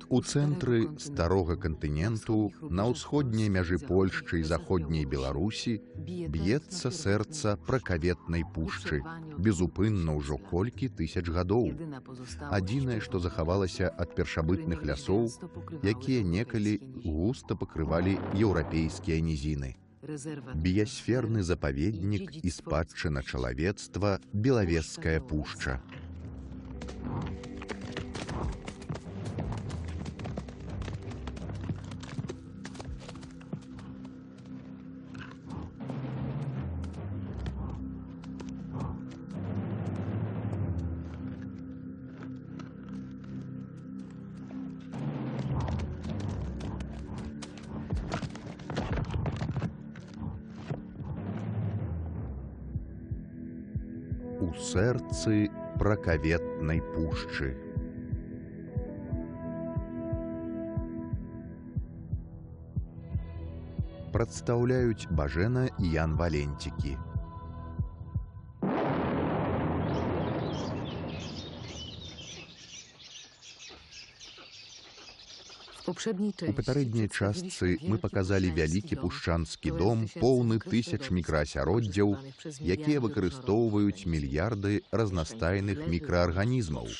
У цэнтры старога кантыненту, на ўсходняй мяжы Польшчы і заходняй Беларусі, б'ецца сэрца пракаветнай пушчы, безупынна ўжо колькі тысяч гадоў. Адзінае, што захавалася ад першабытных лясоў, якія некалі густа пакрывалі еўрапейскія нізіны. Біясферны запаведнік і спадчына чалавецтва Белавежская пушча. У сэрцы пракаветнай пушчы. Прадстаўляюць Бажэна і Ян Валентікі. У папярэдняй частцы мы паказалі вялікі пушчанскі дом, поўны тысяч мікраасяроддзяў, якія выкарыстоўваюць мільярды разнастайных мікраарганізмаў,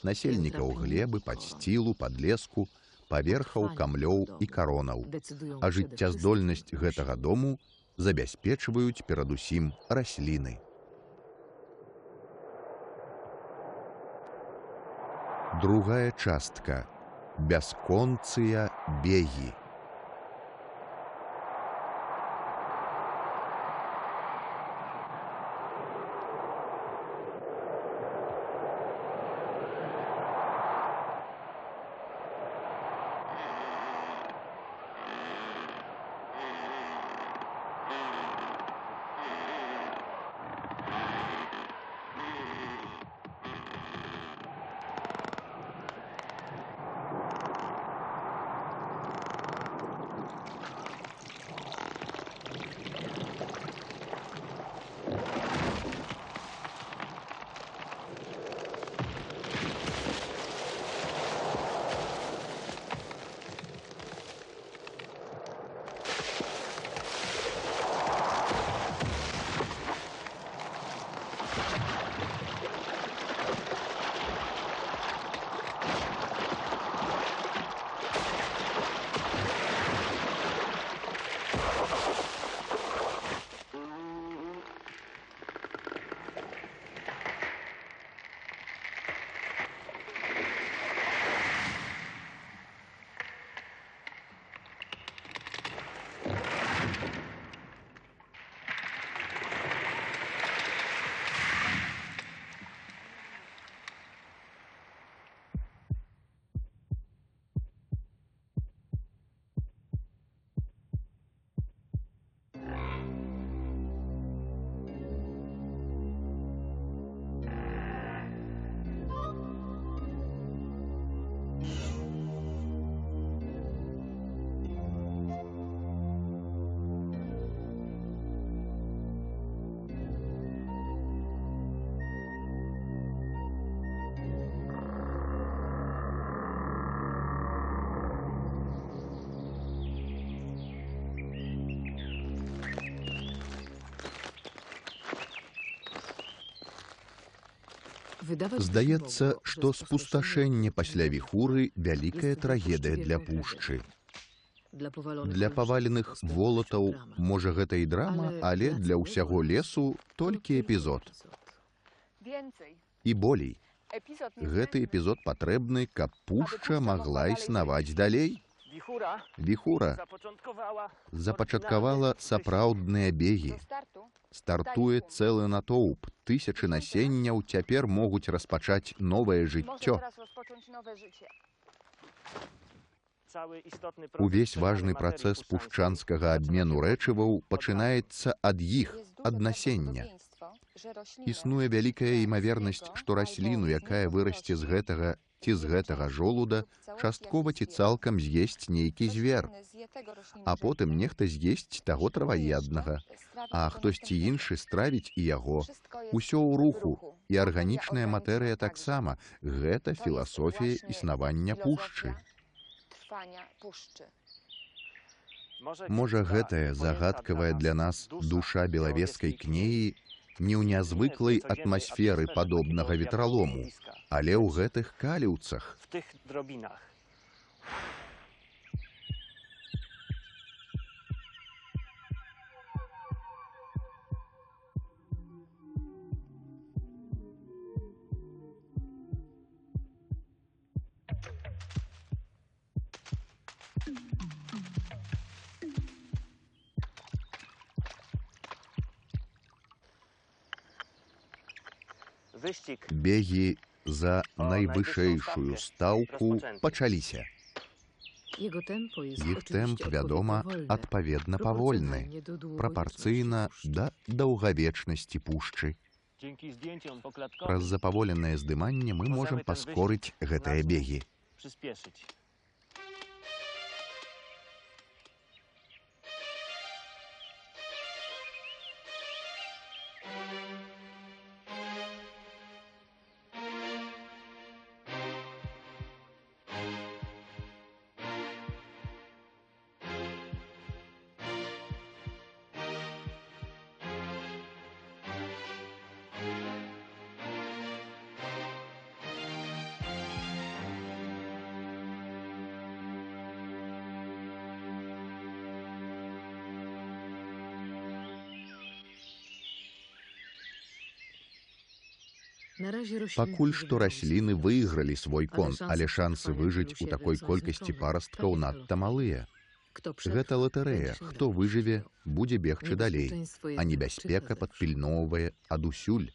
насельнікаў глебы, падсцілу, падлеску, паверхаў, камлёў і каронаў. А жыццяздольнасць гэтага дому забяспечваюць перадусім расліны. Другая частка. Бясконцыя бегі. Здаецца, што спусташэнне пасля віхуры вялікая трагедыя для пушчы. Для паваленых волатаў, можа, гэта і драма, але для ўсяго лесу толькі эпізод. І болей. Гэты эпізод патрэбны, каб пушча магла існаваць далей. Віхура запачаткавала сапраўдныя бегі. Стартуе цэлы натоўп, тысячы насенняў цяпер могуць распачаць новае жыццё. Увесь важны працэс пушчанскага абмену рэчываў пачынаецца ад іх, ад насення. Існуе вялікая імавернасць, што расліну, якая вырасце з гэтага ці з гэтага жолуда, часткова ці цалкам з'есць нейкі звер, а потым нехта з'есць таго траваеднага, а хтосьці іншы стравіць і яго. Усё ў руху, і арганічная матэрыя таксама. Гэта філасофія існавання пушчы. Можа, гэтая загадкавая для нас душа белавежскай кнігі не ў нязвыклай атмасферы падобнага ветралому, але ў гэтых каліўцах. Бегі за найвышэйшую стаўку пачаліся. Іх тэмп, вядома, адпаведна павольны, прапарцыйна да даўгавечнасці пушчы. Праз запаволенае здыманне мы можам паскорыць гэтыя бегі. Пакуль што расліны выйгралі свой кон, але шансы выжыць у такой колькасці парасткаў надта малыя. Гэта латарэя. Хто выжыве, будзе бегчы далей, а небяспека падпільноўвае адусюль.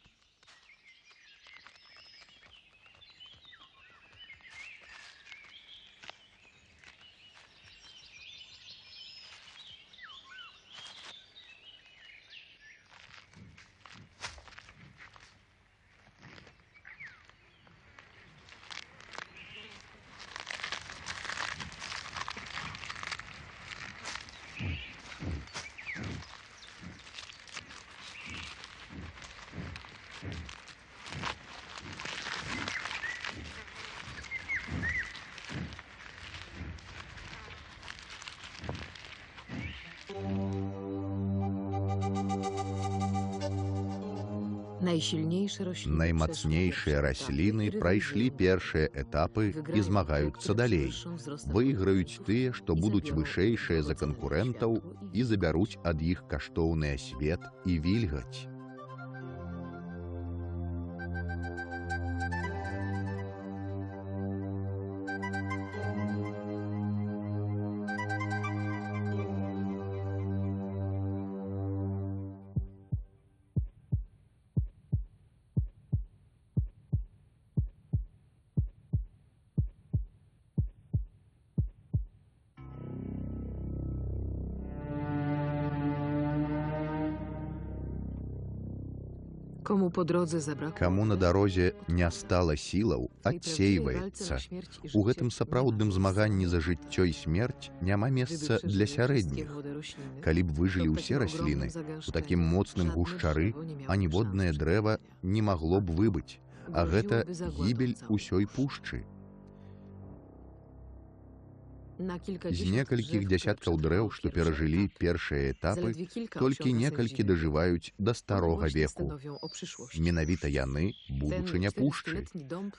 Наймацнейшыя расліны прайшлі першыя этапы і змагаюцца далей. Выйграюць тыя, што будуць вышэйшыя за канкурэнтаў і забяруць ад іх каштоўны асвет і вільгаць. Каму на дарозе не стала сілаў, адсейваецца. У гэтым сапраўдным змаганні за жыццё і смерць няма месца для сярэдніх. Калі б выжылі ўсе расліны, у такім моцным гушчары аніводнае дрэва не магло б выбыць, а гэта гібель усёй пушчы. З некалькіх дзясяткаў дрэў, што перажылі першыя этапы, толькі некалькі дажываюць да старога веку. Менавіта яны будучыня пушчы.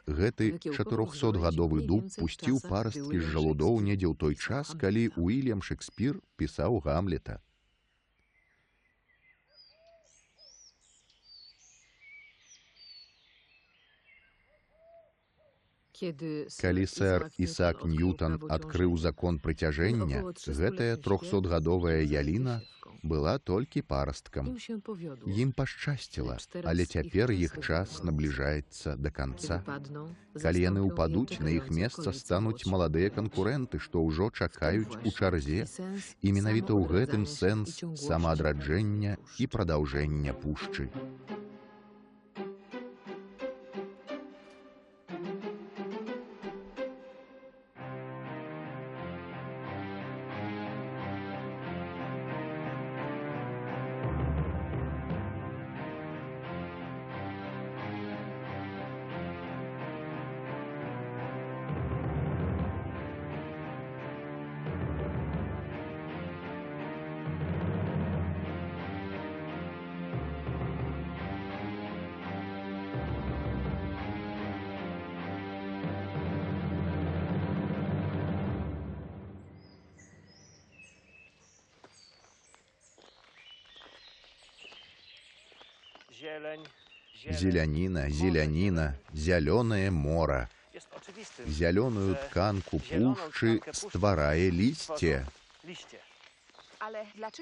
Гэты 400-гадовы дуб пусціў парасткі з жалудоў недзе ў той час, калі Уільям Шекспір пісаў Гамлета. Калі сэр Ісаак Ньютон адкрыў закон прыцяжэння, гэтая 300-гадовая яліна была толькі парасткам. Ім пашчасціла, але цяпер іх час набліжаецца да канца. Калі яны ўпадуць, на іх месца стануць маладыя канкурэнты, што ўжо чакаюць у чарзе. І менавіта ў гэтым сэнс самаадраджэння і прадаўжэння пушчы. Зелянина, зелянина, зялёнае мора. Зялёную тканку пушчы стварае лісце.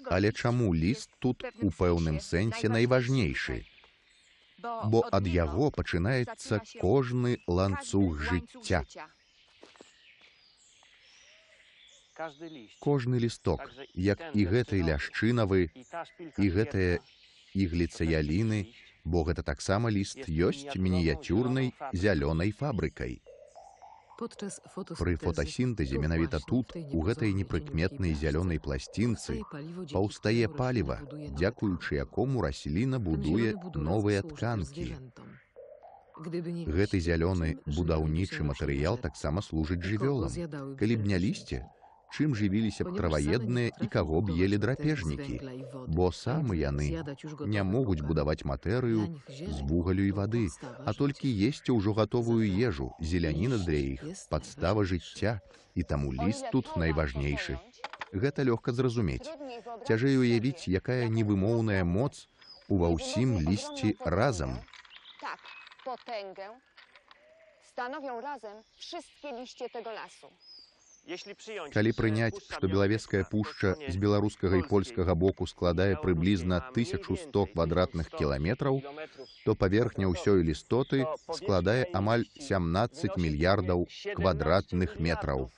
Але чаму ліст тут у пэўным сэнсе найважнейшы? Бо ад яго пачынаецца кожны ланцуг жыцця. Кожны лісток, як і гэтай ляшчынавы, і гэтыя ігліца яліны, бо гэта таксама ліст ёсць мініяцюрнай зялёнай фабрыкай. Пры фотасінтэзе менавіта тут, у гэтай непрыкметнай зялёнай пласцінцы, паўстае паліва, дзякуючы якому расліна будуе новыя тканкі. Гэты зялёны будаўнічы матэрыял таксама служыць жывёлам. Калі б не лісце, чым жывіліся б траваедныя і каго б елі драпежнікі, бо самі яны не могуць будаваць матэрыю з вугалю і вады, а толькі есці ўжо гатовую ежу, зеляніна для іх, падстава жыцця, і таму ліст тут найважнейшы. Гэта лёгка зразумець. Цяжэй уявіць, якая невымоўная моц ува ўсім лісці разам. Tak, potęgę stanowią razem wszystkie liście tego lasu. Калі прыняць, што Белавежская пушча з беларускага і польскага боку складае прыблізна 1100 квадратных кіламетраў, то паверхня ўсёй лістоты складае амаль 17 мільярдаў квадратных метраў.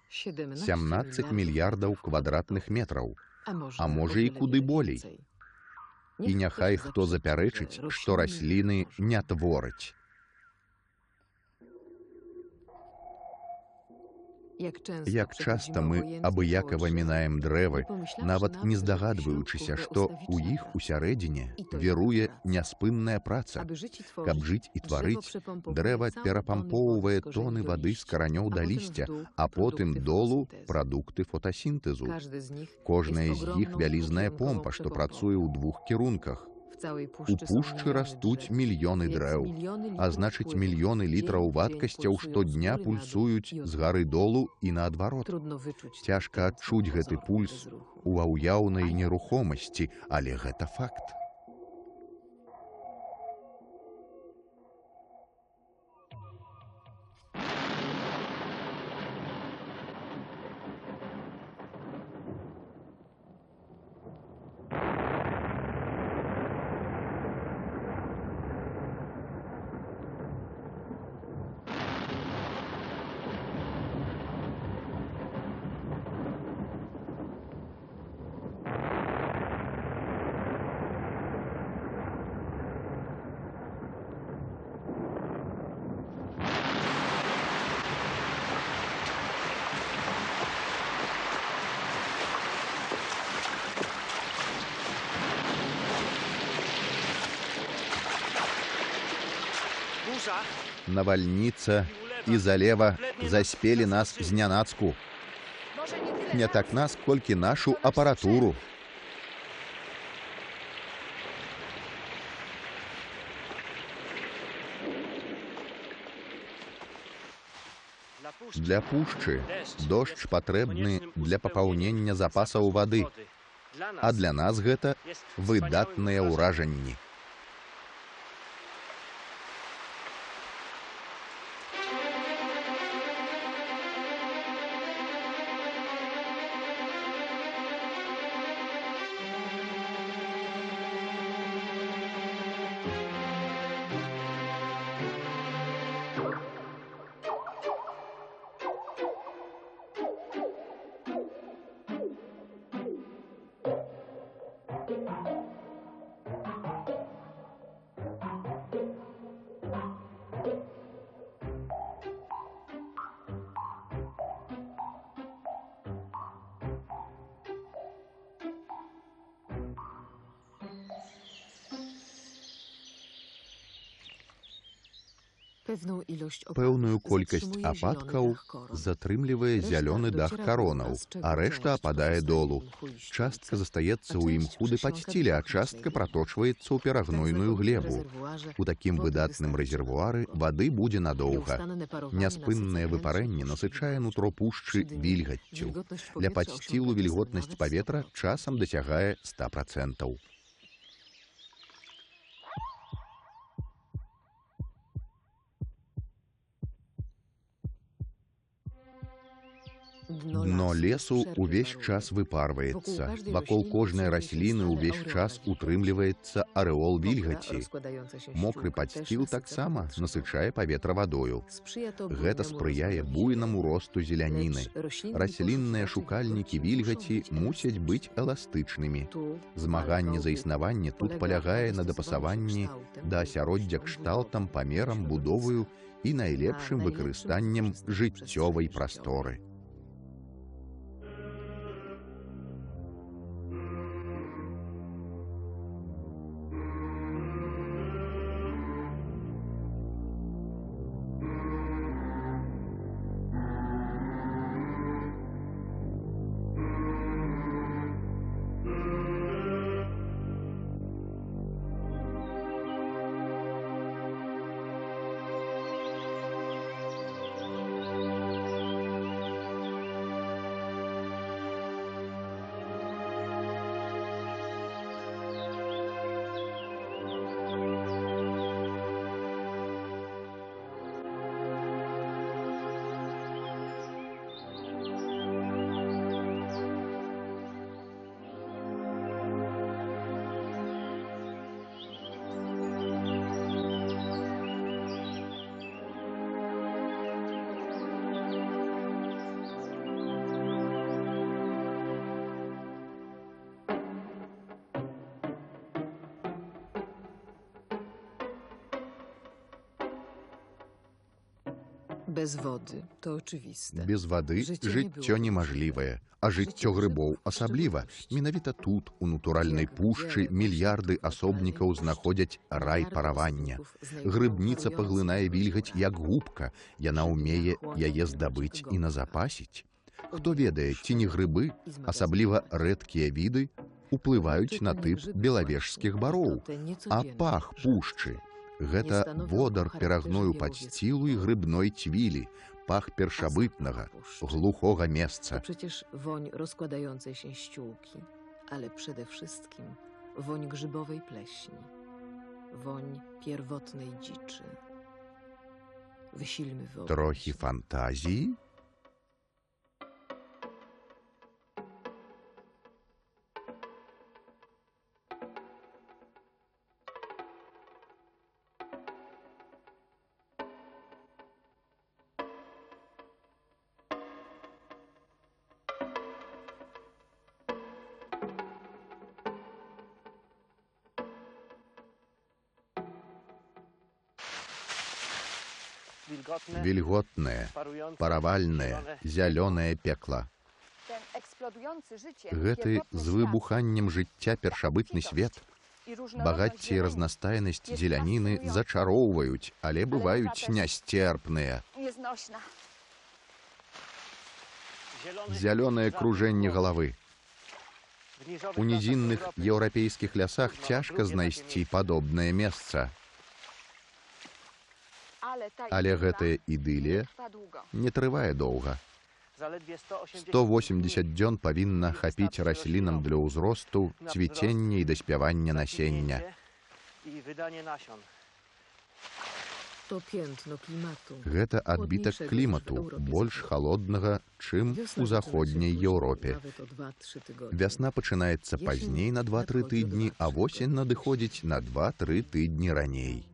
17 мільярдаў квадратных метраў, а можа і куды болей. І няхай хто запярэчыць, што расліны не твораць. Як часта мы абыякава мінаем дрэвы, нават не здагадваючыся, што ў іх усярэдзіне віруе няспынная праца. Каб жыць і тварыць, дрэва перапампоўвае тоны вады з каранёў да лісця, а потым долу прадукты фотасінтэзу. Кожная з іх вялізная помпа, што працуе ў двух кірунках. У пушчы растуць мільёны дрэў, а значыць мільёны літраў вадкасцяў штодня пульсуюць з гары долу і наадварот. Цяжка адчуць гэты пульс ува ўяўнай нерухомасці, але гэта факт. Навальніца і залева заспелі нас знянацку. Не так нас, колькі нашу апаратуру. Для пушчы дождж патрэбны для папаўнення запасаў вады, а для нас гэта выдатныя ўражанні. Пэўную колькасць ападкаў затрымлівае зялёны дах каронаў, а рэшта ападае долу. Частка застаецца ў імху ды падсціле, а частка праточваецца ў перагнойную глебу. У такім выдатным рэзервуары вады будзе надоўга. Няспыннае выпарэнне насычае нутро пушчы вільгаццю. Для падсцілу вільготнасць паветра часам дасягае 100%. Дно лесу ўвесь час выпарваецца. Вакол кожнай расліны ўвесь час утрымліваецца арэол вільгаці. Мокры падсціл таксама насычае паветра вадою. Гэта спрыяе буйнаму росту зеляніны. Раслінныя шукальнікі вільгаці мусяць быць эластычнымі. Змаганне за існаванне тут палягае на дапасаванні да асяроддзя кшталтам, памерам, будоваю і найлепшым выкарыстаннем жыццёвай прасторы. Без воды, то очевидно. Без вады жыццё немажлівае, а жыццё грыбоў асабліва. Менавіта тут, у натуральнай пушчы, мільярды асобнікаў знаходзяць рай паравання. Грыбніца паглынае вільгаць як губка, яна ўмее яе здабыць і назапасіць. Хто ведае, ці не грыбы, асабліва рэдкія віды, уплываюць на тып белавежскіх бароў, а пах пушчы. Гэта водар перагною падсцілу і грыбной цвілі, пах першабытнага, глухога месца. Przecież woń rozkładającej się ściółki, ale przede wszystkim woń grzybowej pleśni, woń pierwotnej dziczy. Wysilmy wyobraźnię. Трохі фантазії? Вільготнае, паравальнае, зялёнае пекла. Гэты з выбуханнем жыцця першабытны свет, багацце і разнастайнасць зеляніны зачароўваюць, але бываюць нясцерпныя. Зялёнае кружэнне галавы. У нізінных еўрапейскіх лясах цяжка знайсці падобнае месца. Але гэтая ідылія не трывае доўга. 180 дзён павінна хапіць раслінам для ўзросту, цвіцення і даспявання насення. Гэта адбітак клімату, больш халоднага, чым у заходняй Еўропе. Вясна пачынаецца пазней на 2-3 тыдні, а восень надыходзіць на 2-3 тыдні раней.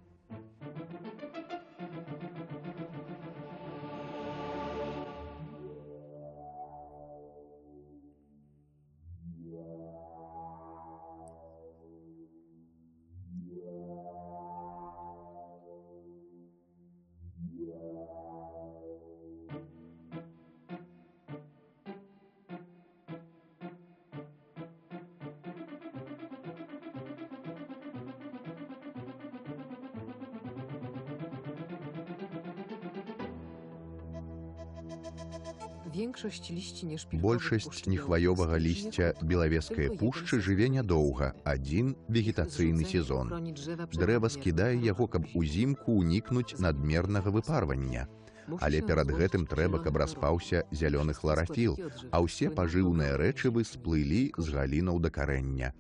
Większość liści nieszpilkowych Большасць puszczy нехваёвага białowieskiej лісця nie chodzi. белавежскай Tylko пушчы jeden жыве sezon. нядоўга, адзін вегетацыйны Ich сезон. zrzucenie chroni drzewa przed Дрэва nadmiernym скідае яго, каб parowaniem. узімку ўнікнуць надмернага выпарвання. Musi Але się перад rozłożyć гэтым трэба, zielony каб chlorofil. распаўся зялёны Wszystkie хларафіл, składniki odżywcze а ўсе wpłyną пажыўныя na рэчывы korzeń. сплылі з галінаў да карэння.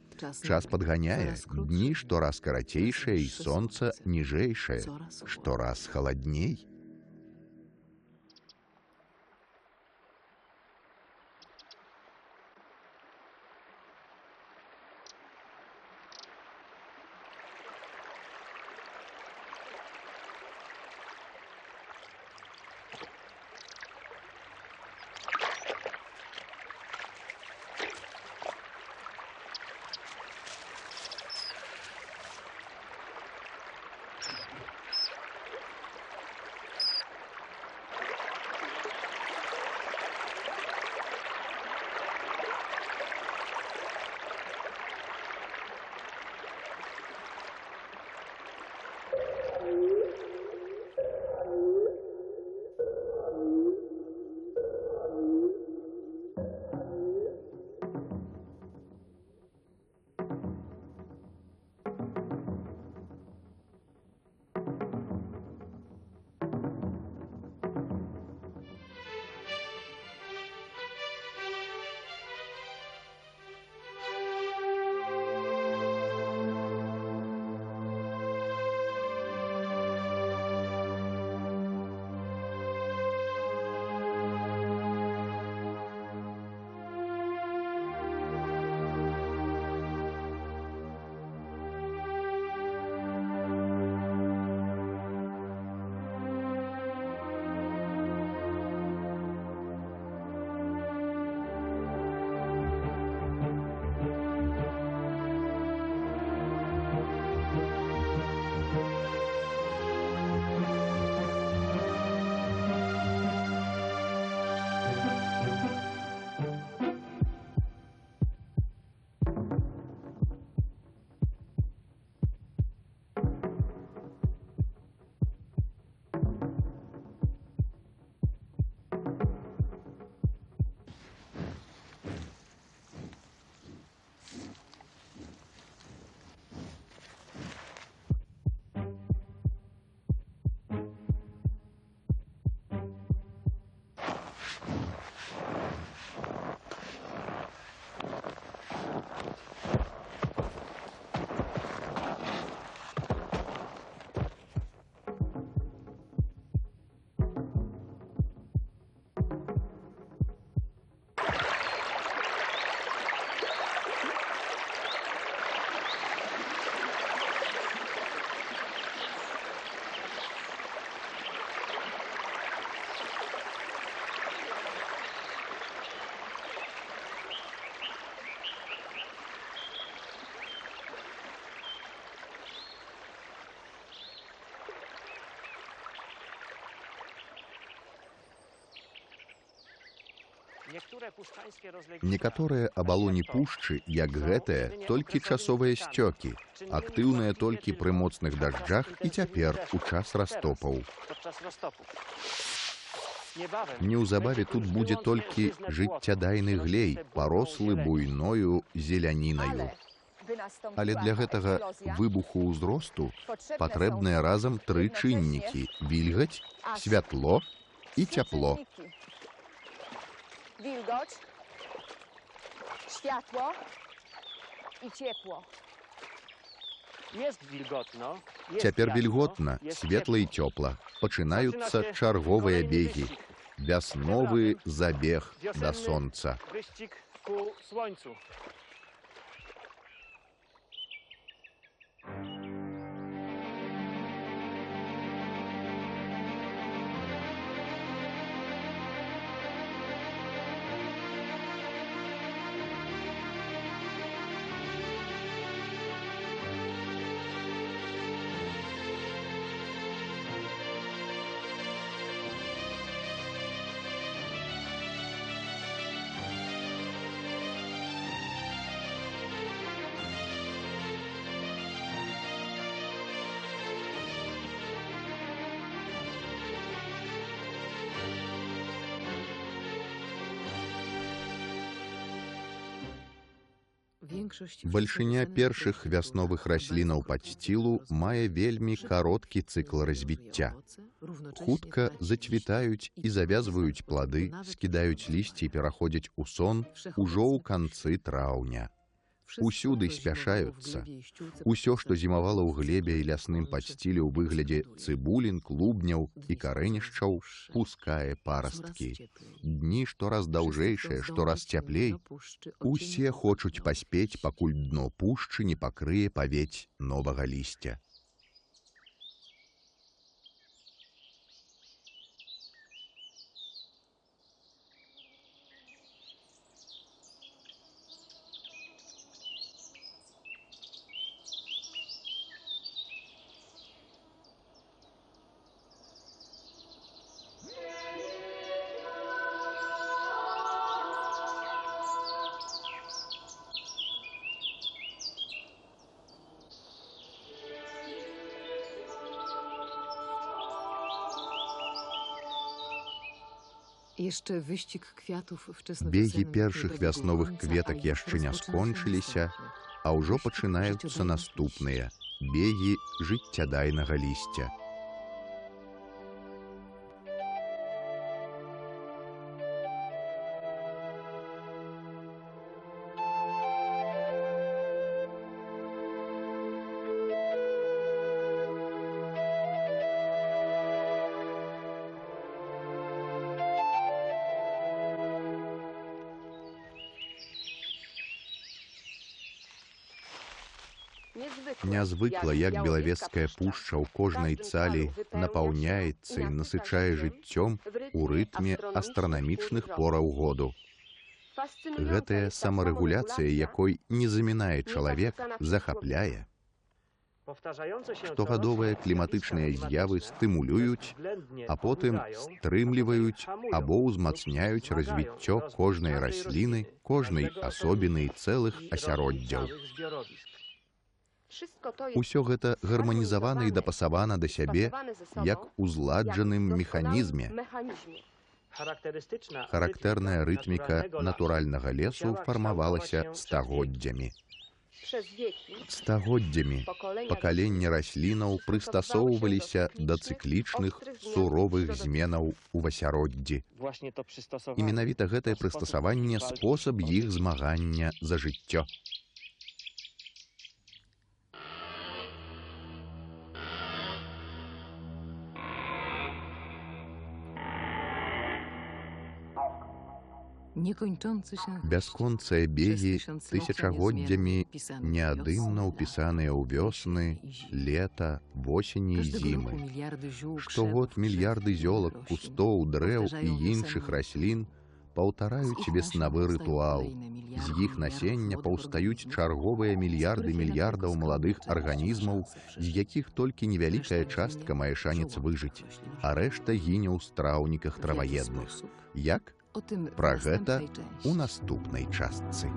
Час падганяе, дні штораз карацейшыя і сонца ніжэйшае, штораз халадней. Некаторыя абалоні пушчы, як гэтая, толькі часовыя сцёкі, актыўныя толькі пры моцных дажджах і цяпер у час растопаў. Неўзабаве тут будзе толькі жыццядайны глей, парослы буйною зелянінаю. Але для гэтага выбуху ўзросту патрэбныя разам тры чыннікі: вільгаць, святло і цяпло. Wilgoć, światło i ciepło. Цяпер вільготна, светла і цёпла. Пачынаюцца чарговыя бегі. Вясновы забег да сонца. Бальшыня першых вясновых раслінаў падсцілу мае вельмі кароткі цыкл развіцця. Хутка зацвітаюць і завязваюць плады, скідаюць лісці і пераходзяць у сон ужо ў канцы траўня. Усюды спяшаюцца. Усё, што зімавала ў глебе і лясным падсціле ў выглядзе цыбулін, клубняў і карэнішчаў, пускае парасткі. Дні штораз даўжэйшыя, штораз цяплей. Усе хочуць паспець, пакуль дно пушчы не пакрые павець новага лісця. Бегі першых вясновых кветак яшчэ не скончыліся, а ўжо пачынаюцца наступныя бегі жыццядайнага лісця. Нязвыкла, як Белавежская пушча ў кожнай цалі напаўняецца і насычае жыццём у рытме астранамічных пораў году. Гэтая самарэгуляцыя, якой не замінае чалавек, захапляе. Штогадовыя кліматычныя з'явы стымулююць, а потым стрымліваюць або ўзмацняюць развіццё кожнай расліны, кожнай асобіны і цэлых асяроддзяў. Усё гэта гарманізавана і дапасавана да сябе як у зладжаным механізме. Характэрная рытміка натуральнага лесу фармавалася стагоддзямі. Стагоддзямі пакаленні раслінаў прыстасоўваліся да цыклічных, суровых зменаў у асяроддзі. І менавіта гэтае прыстасаванне спосаб іх змагання за жыццё. Бясконцыя бегі тысячагоддзямі неадымна ўпісаныя ў вёсны, лета, восені і зімы. Штогод мільярды зёлак, кустоў, дрэў і іншых раслін паўтараюць веснавы рытуал. З іх насення паўстаюць чарговыя мільярды мільярдаў маладых арганізмаў, з якіх толькі невялікая частка мае шанец выжыць, а рэшта гіне ў страўніках траваедных. Як? Пра гэта ў наступнай частцы.